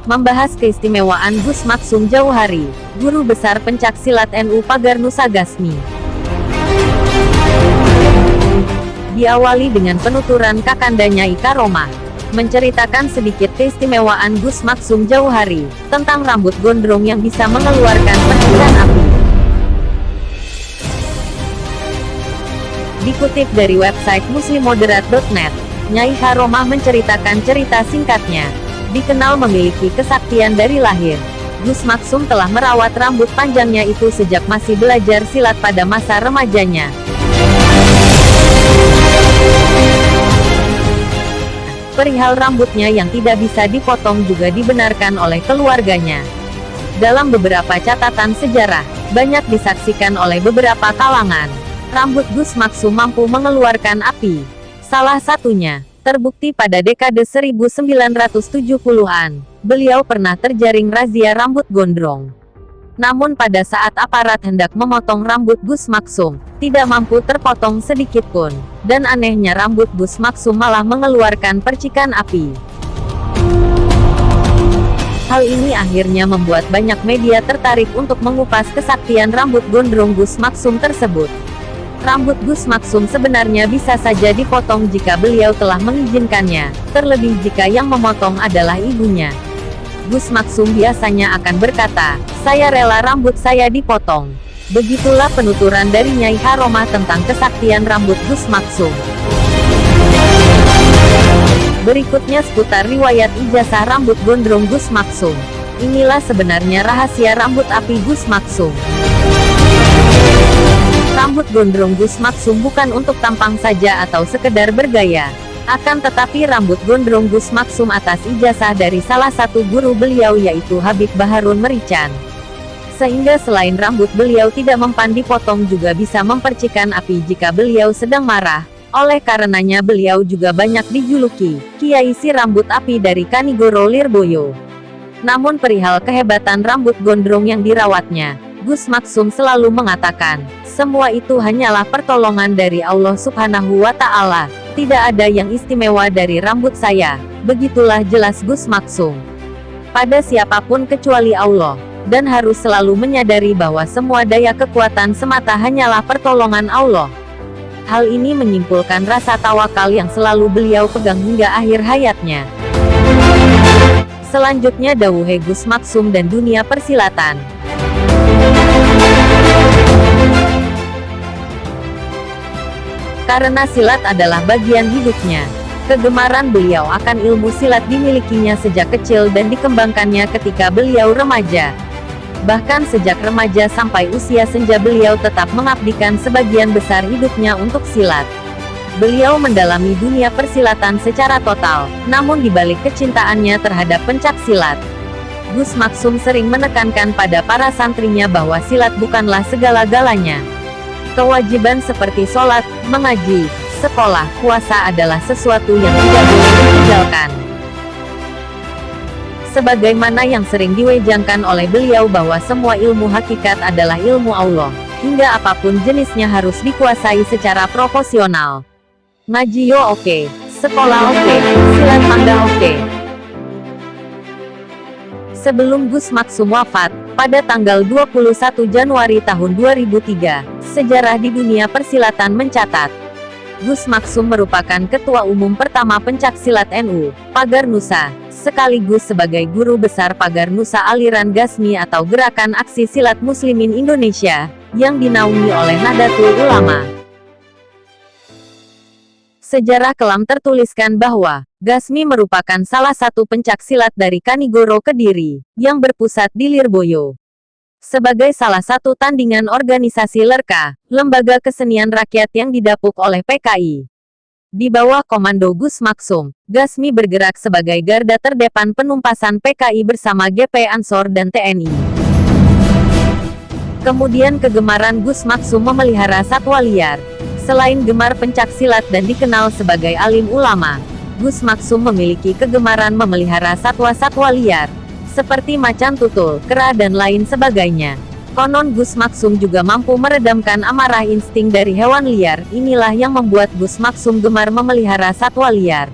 membahas keistimewaan Gus Maksum Jauhari, Guru Besar Pencak Silat NU Pagar Nusa Gasmi. Diawali dengan penuturan Kakanda Nyai Karomah, menceritakan sedikit keistimewaan Gus Maksum Jauhari, tentang rambut gondrong yang bisa mengeluarkan percikan api. Dikutip dari website muslimmoderat.net, Nyai Karomah menceritakan cerita singkatnya. Dikenal memiliki kesaktian dari lahir, Gus Maksum telah merawat rambut panjangnya itu sejak masih belajar silat pada masa remajanya. Perihal rambutnya yang tidak bisa dipotong juga dibenarkan oleh keluarganya. Dalam beberapa catatan sejarah, banyak disaksikan oleh beberapa kalangan, rambut Gus Maksum mampu mengeluarkan api. Salah satunya, terbukti pada dekade 1970-an, beliau pernah terjaring razia rambut gondrong. Namun pada saat aparat hendak memotong rambut Gus Maksum, tidak mampu terpotong sedikit pun, dan anehnya rambut Gus Maksum malah mengeluarkan percikan api. Hal ini akhirnya membuat banyak media tertarik untuk mengupas kesaktian rambut gondrong Gus Maksum tersebut. Rambut Gus Maksum sebenarnya bisa saja dipotong jika beliau telah mengizinkannya, terlebih jika yang memotong adalah ibunya. Gus Maksum biasanya akan berkata, "Saya rela rambut saya dipotong." Begitulah penuturan dari Nyai Karomah tentang kesaktian rambut Gus Maksum. Berikutnya seputar riwayat ijazah rambut gondrong Gus Maksum. Inilah sebenarnya rahasia rambut api Gus Maksum. Rambut gondrong Gus Maksum bukan untuk tampang saja atau sekedar bergaya. Akan tetapi rambut gondrong Gus Maksum atas ijazah dari salah satu guru beliau yaitu Habib Baharun Merican. Sehingga selain rambut beliau tidak mempan dipotong juga bisa mempercikan api jika beliau sedang marah. Oleh karenanya beliau juga banyak dijuluki Kiai si rambut api dari Kanigoro Lirboyo. Namun perihal kehebatan rambut gondrong yang dirawatnya, Gus Maksum selalu mengatakan, "Semua itu hanyalah pertolongan dari Allah Subhanahu wa Ta'ala. Tidak ada yang istimewa dari rambut saya." Begitulah jelas Gus Maksum. Pada siapapun kecuali Allah, dan harus selalu menyadari bahwa semua daya kekuatan semata hanyalah pertolongan Allah. Hal ini menyimpulkan rasa tawakal yang selalu beliau pegang hingga akhir hayatnya. Selanjutnya dawuhe Gus Maksum dan dunia persilatan. Karena silat adalah bagian hidupnya, kegemaran beliau akan ilmu silat dimilikinya sejak kecil dan dikembangkannya ketika beliau remaja. Bahkan sejak remaja sampai usia senja beliau tetap mengabdikan sebagian besar hidupnya untuk silat. Beliau mendalami dunia persilatan secara total, namun dibalik kecintaannya terhadap pencak silat, Gus Maksum sering menekankan pada para santrinya bahwa silat bukanlah segala-galanya. Kewajiban seperti sholat, mengaji, sekolah, puasa adalah sesuatu yang tidak boleh ditinggalkan. Sebagaimana yang sering diwejangkan oleh beliau bahwa semua ilmu hakikat adalah ilmu Allah, hingga apapun jenisnya harus dikuasai secara profesional. Ngaji yo oke, sekolah oke, silat mangga oke. Sebelum Gus Maksum wafat, pada tanggal 21 Januari tahun 2003, sejarah di dunia persilatan mencatat, Gus Maksum merupakan ketua umum pertama pencak silat NU, Pagar Nusa, sekaligus sebagai guru besar Pagar Nusa aliran Gasmi atau Gerakan Aksi Silat Muslimin Indonesia, yang dinaungi oleh Nahdlatul Ulama. Sejarah kelam tertuliskan bahwa Gasmi merupakan salah satu pencak silat dari Kanigoro Kediri, yang berpusat di Lirboyo. Sebagai salah satu tandingan organisasi LERKA, lembaga kesenian rakyat yang didapuk oleh PKI. Di bawah komando Gus Maksum, Gasmi bergerak sebagai garda terdepan penumpasan PKI bersama GP Ansor dan TNI. Kemudian kegemaran Gus Maksum memelihara satwa liar. Selain gemar pencak silat dan dikenal sebagai alim ulama, Gus Maksum memiliki kegemaran memelihara satwa-satwa liar, seperti macan tutul, kera dan lain sebagainya. Konon Gus Maksum juga mampu meredamkan amarah insting dari hewan liar. Inilah yang membuat Gus Maksum gemar memelihara satwa liar.